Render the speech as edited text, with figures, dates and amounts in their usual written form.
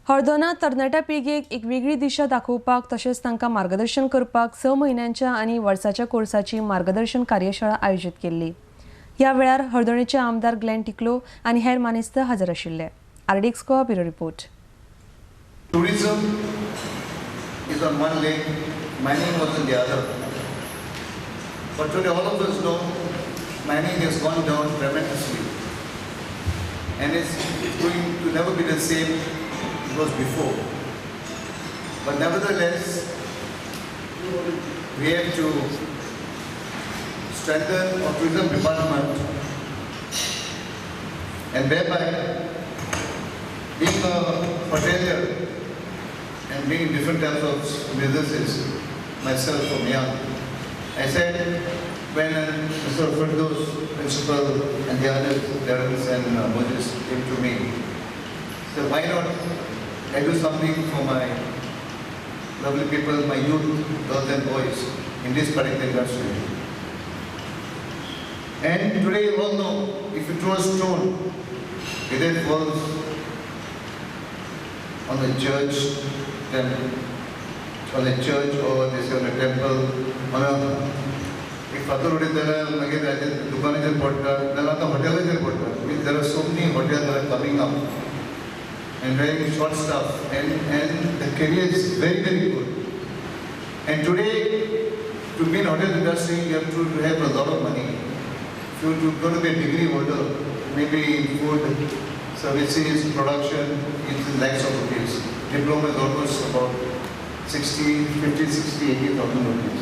हळदोना तरणाट्या पिळगेक एक वेगळी दिशा दाखोवपाक तशेंच तांकां मार्गदर्शन करपाक 6 म्हयन्यांच्या आनी वर्साच्या कोर्साची मार्गदर्शन कार्यशाळा आयोजीत केल्ली। ह्या वेळार हळदोणेचे आमदार ग्लेन टिकलो आनी हेर मानेस्त हजर आशिल्ले। RDX Goa bureau report. Tourism is on one leg, mining was on the other. But today all of us know mining has gone down tremendously and it's going to never be the same it was before. But nevertheless, we have to strengthen our tourism department and thereby being a hotelier and being in different types of businesses myself from young. I said when Mr. Firdaus, principal and the others, Terence and Moses came to me, so why not I do something for my lovely people, my youth, girls and boys in this particular industry. And today you all know, if you throw a stone, whether it falls on the church, then on a church or they say on a temple, on a if other Dukanajar Potta, then on the Hotelajar Potta. There are so many hotels that are coming up and very short stuff and the career is very, very good. And today, to be in hotel industry, you have to have a lot of money. If you go to be a degree holder, maybe food, services, production, it's in lakhs of rupees. Diploma is almost about 50, 60, 80,000 rupees.